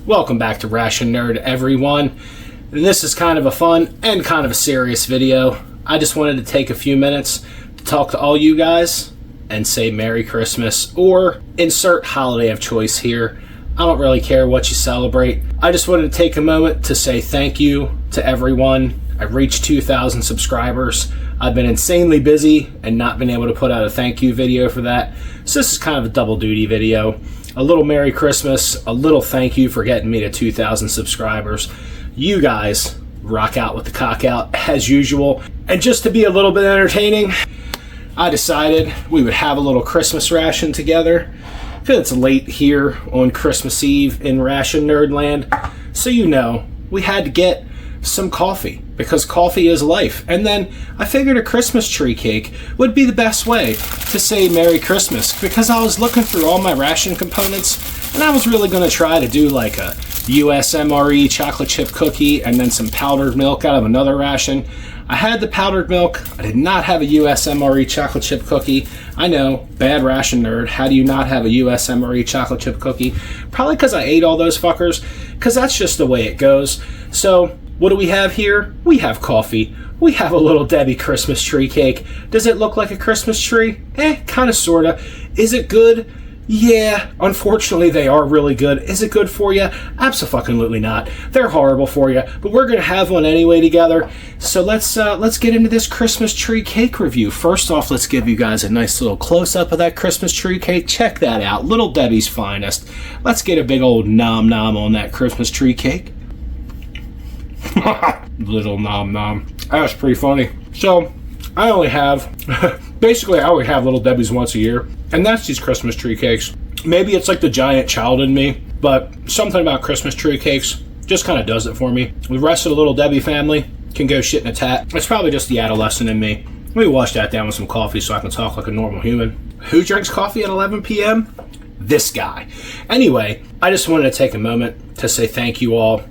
Welcome back to Ration Nerd, everyone. And this is kind of a fun and kind of a serious video. I just wanted to take a few minutes to talk to all you guys and say Merry Christmas, or insert holiday of choice here. I don't really care what you celebrate. I just wanted to take a moment to say thank you to everyone. I've reached 2,000 subscribers. I've been insanely busy and not been able to put out a thank you video for that. So this is kind of a double duty video. A little Merry Christmas, a little thank you for getting me to 2,000 subscribers. You guys rock out with the cock out as usual. And just to be a little bit entertaining, I decided we would have a little Christmas ration together. Because it's late here on Christmas Eve in Ration Nerdland. So you know, we had to get some coffee, because coffee is life. And then I figured a Christmas tree cake would be the best way to say Merry Christmas, because I was looking through all my ration components and I was really going to try to do like a USMRE chocolate chip cookie and then some powdered milk out of another ration. I had the powdered milk. I did not have a USMRE chocolate chip cookie. I know, bad Ration Nerd. How do you not have a USMRE chocolate chip cookie? Probably because I ate all those fuckers, because that's just the way it goes. So what do we have here? We have coffee. We have a little Debbie Christmas tree cake. Does it look like a Christmas tree? Kind of, sort of. Is it good? Yeah, unfortunately they are really good. Is it good for you? Abso-fucking-lutely not. They're horrible for you, but we're going to have one anyway together. So let's get into this Christmas tree cake review. First off, let's give you guys a nice little close-up of that Christmas tree cake. Check that out. Little Debbie's finest. Let's get a big old nom-nom on that Christmas tree cake. Little nom-nom. That's pretty funny. So, I only have, basically I only have Little Debbie's once a year, and that's these Christmas tree cakes. Maybe it's like the giant child in me, but something about Christmas tree cakes just kind of does it for me. The rest of the Little Debbie family can go shit in a tat. It's probably just the adolescent in me. Let me wash that down with some coffee so I can talk like a normal human. Who drinks coffee at 11 p.m.? This guy. Anyway, I just wanted to take a moment to say thank you all,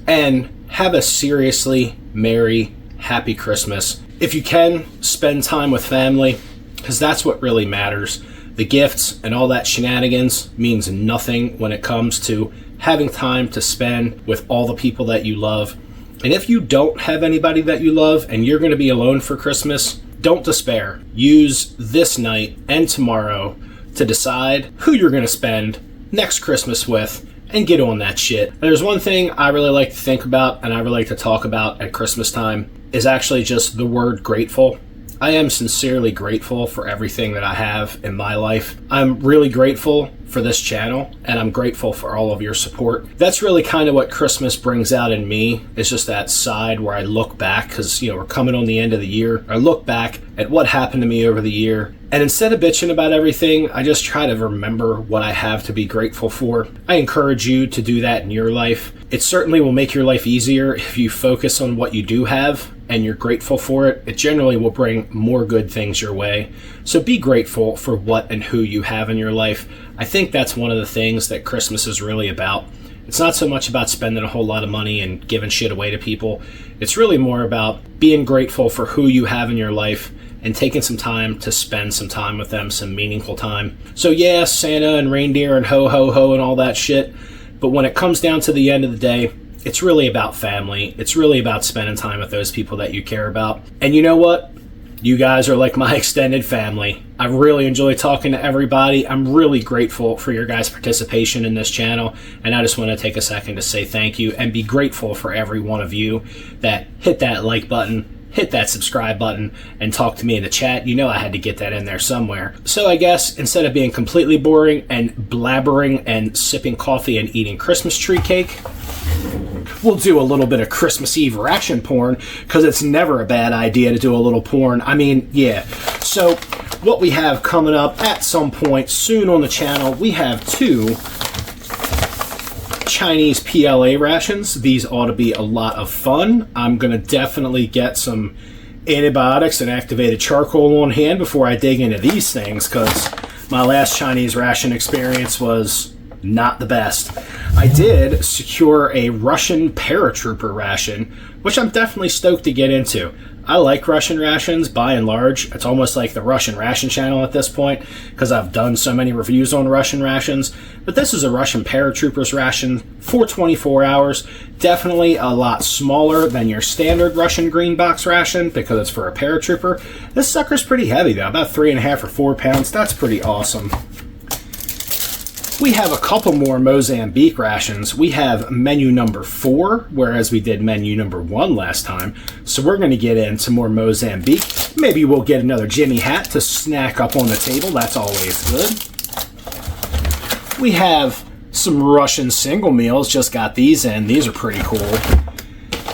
and have a seriously merry, happy Christmas. If you can, spend time with family, because that's what really matters. The gifts and all that shenanigans means nothing when it comes to having time to spend with all the people that you love. And if you don't have anybody that you love and you're going to be alone for Christmas, don't despair. Use this night and tomorrow to decide who you're going to spend next Christmas with, and get on that shit. There's one thing I really like to think about and I really like to talk about at Christmas time is actually just the word grateful. I am sincerely grateful for everything that I have in my life. I'm really grateful for this channel, and I'm grateful for all of your support. That's really kind of what Christmas brings out in me, is just that side where I look back, because, you know, we're coming on the end of the year. I look back at what happened to me over the year, and instead of bitching about everything, I just try to remember what I have to be grateful for. I encourage you to do that in your life. It certainly will make your life easier if you focus on what you do have and you're grateful for it. It generally will bring more good things your way. So be grateful for what and who you have in your life. I think that's one of the things that Christmas is really about. It's not so much about spending a whole lot of money and giving shit away to people. It's really more about being grateful for who you have in your life and taking some time to spend some time with them, some meaningful time. So yeah, Santa and reindeer and ho ho ho and all that shit, but when it comes down to the end of the day, it's really about family. It's really about spending time with those people that you care about. And you know what? You guys are like my extended family. I really enjoy talking to everybody. I'm really grateful for your guys' participation in this channel, and I just want to take a second to say thank you and be grateful for every one of you that hit that like button, hit that subscribe button, and talk to me in the chat. You know I had to get that in there somewhere. So I guess instead of being completely boring and blabbering and sipping coffee and eating Christmas tree cake, we'll do a little bit of Christmas Eve ration porn, because it's never a bad idea to do a little porn. I mean, yeah. So what we have coming up at some point soon on the channel, we have 2 Chinese PLA rations. These ought to be a lot of fun. I'm going to definitely get some antibiotics and activated charcoal on hand before I dig into these things, because my last Chinese ration experience was not the best. I did secure a Russian paratrooper ration, which I'm definitely stoked to get into. I like Russian rations by and large. It's almost like the Russian ration channel at this point because I've done so many reviews on Russian rations. But this is a Russian paratroopers ration for 24 hours. Definitely a lot smaller than your standard Russian green box ration because it's for a paratrooper. This sucker's pretty heavy though, about 3.5 or 4 pounds. That's pretty awesome. We have a couple more Mozambique rations. We have menu number 4, whereas we did menu number 1 last time. So we're going to get into more Mozambique. Maybe we'll get another Jimmy hat to snack up on the table. That's always good. We have some Russian single meals. Just got these in. These are pretty cool.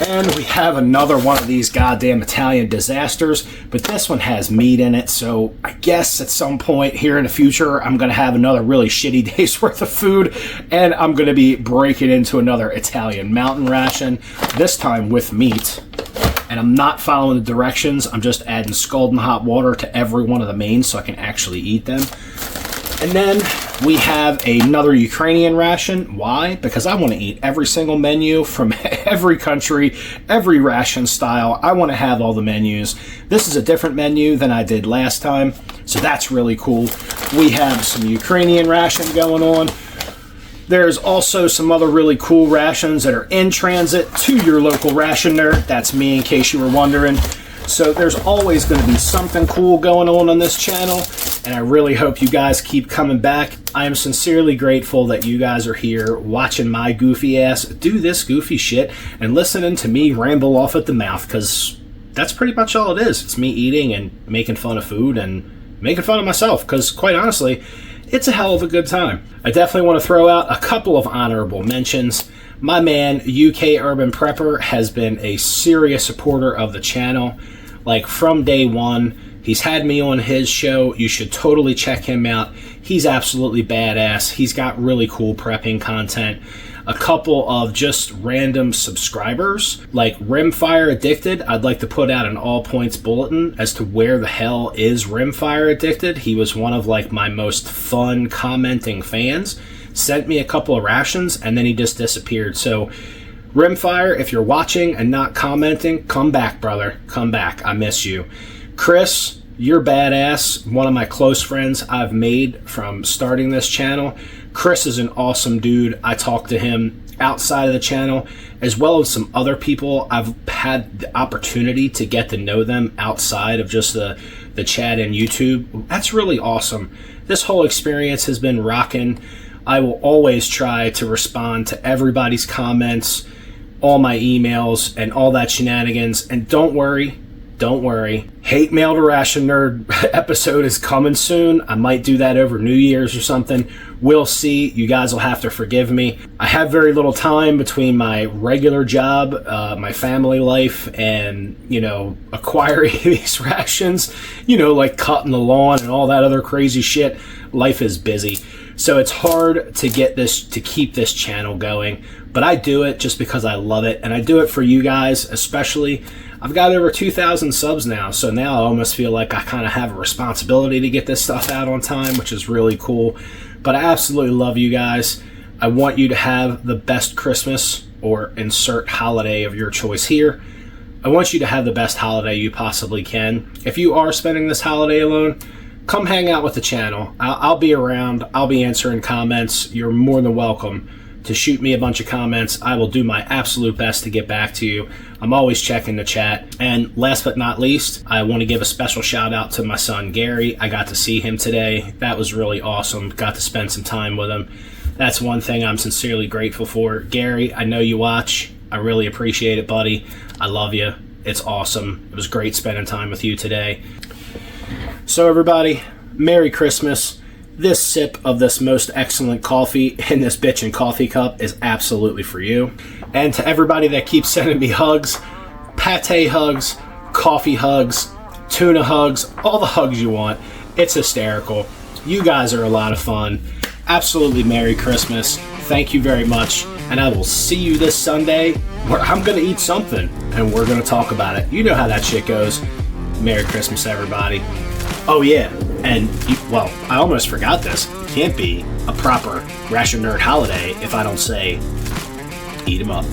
And we have another one of these goddamn Italian disasters, but this one has meat in it, so I guess at some point here in the future, I'm going to have another really shitty day's worth of food, and I'm going to be breaking into another Italian mountain ration, this time with meat. And I'm not following the directions, I'm just adding scalding hot water to every one of the mains so I can actually eat them. And then we have another Ukrainian ration. Why? Because I want to eat every single menu from every country, every ration style. I want to have all the menus. This is a different menu than I did last time, so that's really cool. We have some Ukrainian ration going on. There's also some other really cool rations that are in transit to your local rationer. That's me, in case you were wondering. So there's always going to be something cool going on this channel, and I really hope you guys keep coming back. I am sincerely grateful that you guys are here watching my goofy ass do this goofy shit and listening to me ramble off at the mouth, because that's pretty much all it is. It's me eating and making fun of food and making fun of myself, because quite honestly, it's a hell of a good time. I definitely want to throw out a couple of honorable mentions. My man, UK Urban Prepper, has been a serious supporter of the channel. Like from day one, he's had me on his show. You should totally check him out. He's absolutely badass. He's got really cool prepping content. A couple of just random subscribers, like Rimfire Addicted. I'd like to put out an all points bulletin as to where the hell is Rimfire Addicted. He was one of like my most fun commenting fans. Sent me a couple of rations and then he just disappeared. So Rimfire, if you're watching and not commenting, come back, brother. Come back. I miss you. Chris, you're badass. One of my close friends I've made from starting this channel. Chris is an awesome dude. I talk to him outside of the channel, as well as some other people. I've had the opportunity to get to know them outside of just the chat and YouTube. That's really awesome. This whole experience has been rocking. I will always try to respond to everybody's comments, all my emails, and all that shenanigans. And don't worry, Hate Mail to Ration Nerd episode is coming soon. I might do that over New Year's or something. We'll see. You guys will have to forgive me. I have very little time between my regular job, my family life, and, acquiring these rations, like cutting the lawn and all that other crazy shit. Life is busy. So it's hard to keep this channel going, but I do it just because I love it, and I do it for you guys, especially. I've got over 2,000 subs now, so now I almost feel like I kind of have a responsibility to get this stuff out on time, which is really cool. But I absolutely love you guys. I want you to have the best Christmas, or insert holiday of your choice here. I want you to have the best holiday you possibly can. If you are spending this holiday alone, come hang out with the channel. I'll be around. I'll be answering comments. You're more than welcome to shoot me a bunch of comments. I will do my absolute best to get back to you. I'm always checking the chat. And last but not least, I want to give a special shout out to my son Gary. I got to see him today. That was really awesome. Got to spend some time with him. That's one thing I'm sincerely grateful for. Gary, I know you watch. I really appreciate it, buddy. I love you. It's awesome. It was great spending time with you today. So everybody, Merry Christmas. This sip of this most excellent coffee in this bitchin' coffee cup is absolutely for you. And to everybody that keeps sending me hugs, pate hugs, coffee hugs, tuna hugs, all the hugs you want. It's hysterical. You guys are a lot of fun. Absolutely Merry Christmas. Thank you very much. And I will see you this Sunday where I'm going to eat something and we're going to talk about it. You know how that shit goes. Merry Christmas, everybody. Oh, yeah. And, I almost forgot this. Can't be. a proper Ration Nerd holiday if I don't say, eat 'em up.